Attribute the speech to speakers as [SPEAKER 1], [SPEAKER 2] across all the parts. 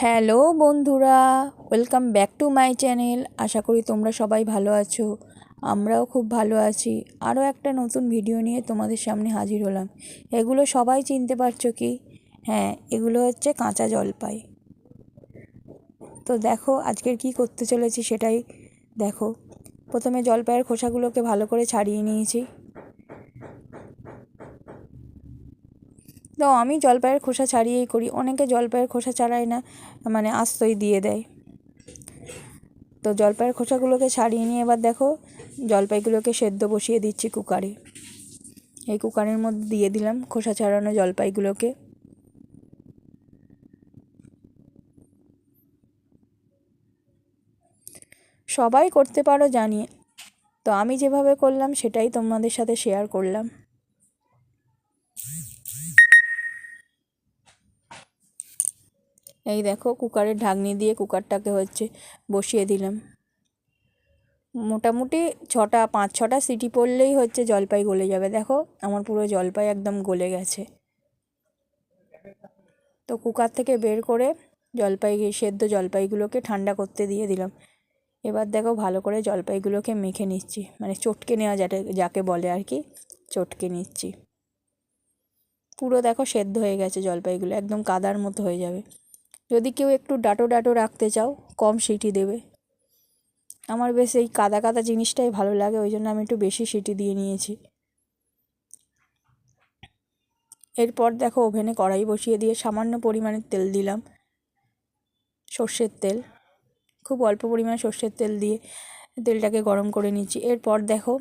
[SPEAKER 1] Hello বন্ধুরা, welcome back to my channel. আশা করি তোমরা সবাই ভালো আছো। আমরাও খুব ভালো আছি। আরও একটা নতুন ভিডিও নিয়ে তোমাদের সামনে হাজির হলাম। এগুলো সবাই চিনতে পারছো কি? হ্যাঁ, এগুলো হচ্ছে কাঁচা জলপাই। তো দেখো আজকের কি করতে চলেছি সেটাই দেখো। প্রথমে জলপাইয়ের খোসাগুলোকে ভালো করে ছাড়িয়ে নিয়েছি। তো আমি জলপাইয়ের খোসা ছাড়িয়েই করি, অনেকে জলপাইয়ের খোসা ছাড়ায় না, মানে আস্তই দিয়ে দেয়। তো জলপাইয়ের খোসাগুলোকে ছাড়িয়ে নিয়ে এবার দেখো জলপাইগুলোকে সেদ্ধ বসিয়ে দিচ্ছি কুকারে। এই কুকারের মধ্যে দিয়ে দিলাম খোসা ছাড়ানো জলপাইগুলোকে। সবাই করতে পারো জানি, তো আমি যেভাবে করলাম সেটাই তোমাদের সাথে শেয়ার করলাম। এই দেখো কুকারের ঢাকনি দিয়ে কুকারটাকে বসিয়ে দিলাম। মোটামুটি 5-6টা সিটি পড়লেই জলপাই গলে যাবে। দেখো আমার পুরো জলপাই একদম গলে গেছে। তো কুকার থেকে বের করে সেদ্ধ জলপাইগুলোকে ঠান্ডা করতে দিয়ে দিলাম। এবার দেখো ভালো করে জলপাইগুলোকে মেখে নিচ্ছি, মানে চটকে নেওয়া যাকে বলে আর কি, চটকে নিচ্ছি। পুরো দেখো সেদ্ধ হয়ে গেছে জলপাইগুলো, একদম কাদার মতো হয়ে যাবে। যদি কেউ একটু ডাটো ডাটো রাখতে চাও কম সিটি দেবে। আমার বেশ এই কাদা কাদা জিনিসটাই ভালো লাগে, ওই জন্য আমি একটু বেশি সিটি দিয়ে নিয়েছি। এরপর দেখো ওভেনে কড়াই বসিয়ে দিয়ে সামান্য পরিমাণে তেল দিলাম, সর্ষের তেল। খুব অল্প পরিমাণে সর্ষের তেল দিয়ে তেলটাকে গরম করে নিচ্ছি। এরপর দেখো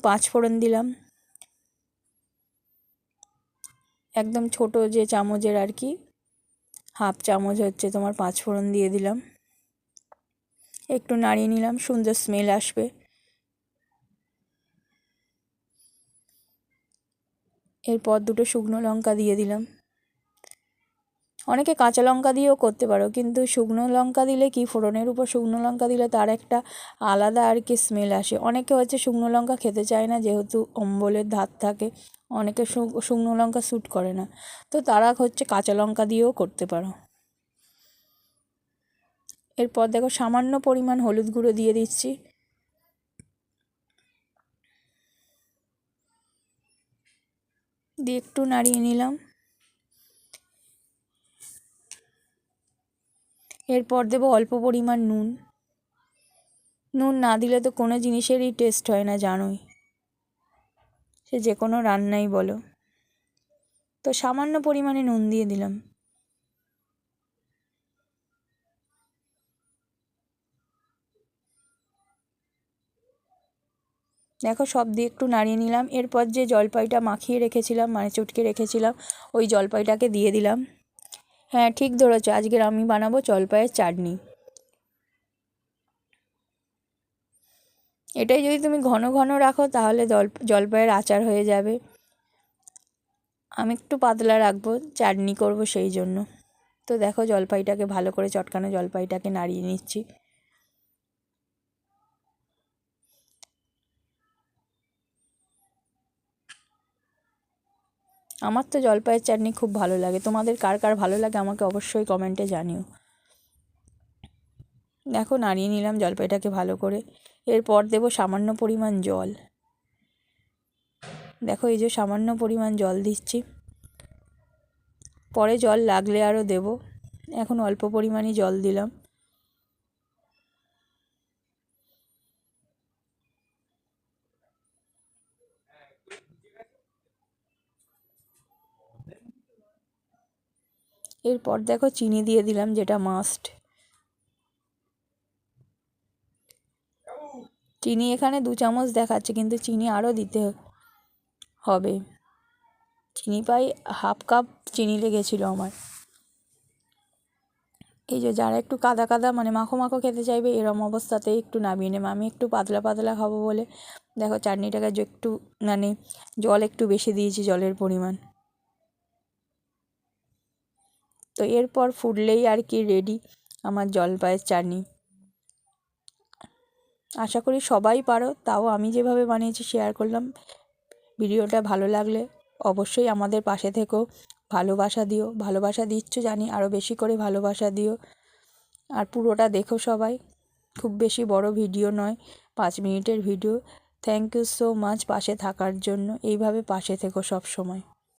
[SPEAKER 1] 5 ফোড়ন দিলাম, একদম ছোট যে চামচের আর কি, হাফ চামচ তোমার 5 ফোড়ন দিয়ে দিলাম। একটু নাড়িয়ে নিলাম, সুন্দর স্মেল আসবে। এরপর 2টো শুকনো লঙ্কা দিয়ে দিলাম। অনেকে কাঁচা লঙ্কা দিয়েও করতে পারো, কিন্তু শুকনো লঙ্কা দিলে কি, ফোড়নের উপর শুকনো লঙ্কা দিলে তার একটা আলাদা আর কি স্মেল আসে। অনেকে শুকনো লঙ্কা খেতে চায় না, যেহেতু অম্বলের ধাত থাকে, অনেকে শুকনো লঙ্কা স্যুট করে না, তো তারা কাঁচা লঙ্কা দিয়েও করতে পারো। এরপর দেখো সামান্য পরিমাণ হলুদ গুঁড়ো দিয়ে দিচ্ছি। দিয়ে একটু নাড়িয়ে নিলাম। এরপর দেবো অল্প পরিমাণ নুন। নুন না দিলে তো কোনো জিনিসেরই টেস্ট হয় না, জানোই, সে যে কোনো রান্নাই বলো। তো সামান্য পরিমাণে নুন দিয়ে দিলাম। দেখো সব দিয়ে একটু নাড়িয়ে নিলাম। এরপর যে জলপাইটা মাখিয়ে রেখেছিলাম, মানে চটকে রেখেছিলাম, ওই জলপাইটাকে দিয়ে দিলাম। হ্যাঁ ঠিক ধরেছো, আজকের আমি বানাবো জলপাইয়ের চাটনি। এটাই যদি তুমি ঘন ঘন রাখো তাহলে জলপাইয়ের আচার হয়ে যাবে। আমি একটু পাতলা রাখবো, চাটনি করব সেই জন্য। তো দেখো জলপাইটাকে ভালো করে, চটকানো জলপাইটাকে নাড়িয়ে নিচ্ছি। আমার তো জলপাইয়ের চাটনি খুব ভালো লাগে, তোমাদের কার কার ভালো লাগে আমাকে অবশ্যই কমেন্টে জানিও। দেখো নাড়িয়ে নিলাম জলপাইটাকে ভালো করে। এরপর দেবো সামান্য পরিমাণ জল। দেখো এই যে সামান্য পরিমাণ জল দিচ্ছি, পরে জল লাগলে আরও দেব, এখন অল্প পরিমাণই জল দিলাম। এরপর দেখো চিনি দিয়ে দিলাম, যেটা মাস্ট। চিনি এখানে 2 চামচ দেখাচ্ছে, কিন্তু চিনি আরও দিতে হবে। চিনি প্রায় হাফ কাপ চিনি লেগেছিল আমার। এই যে যারা একটু কাদা কাদা, মানে মাখো মাখো খেতে চাইবে, এরম অবস্থাতেই একটু নামিয়ে নেবে। আমি একটু পাতলা পাতলা খাবো বলে দেখো চাটনিটাকে একটু, মানে জল একটু বেশি দিয়েছি, জলের পরিমাণ। তো এরপর ফুটলেই আর কি রেডি আমার জলপাইয়ের চাটনি। আশা করি সবাই পারো, তাও আমি যেভাবে বানিয়েছি শেয়ার করলাম। ভিডিওটা ভালো লাগলে অবশ্যই আমাদের পাশে থেকো, ভালোবাসা দিও, ভালোবাসা দিচ্ছ জানি, আরও বেশি করে ভালোবাসা দিও। আর পুরোটা দেখো সবাই, খুব বেশি বড় ভিডিও নয়, 5 মিনিটের video. Thank you so much পাশে থাকার জন্য। এইভাবে পাশে থেকো সব সময়।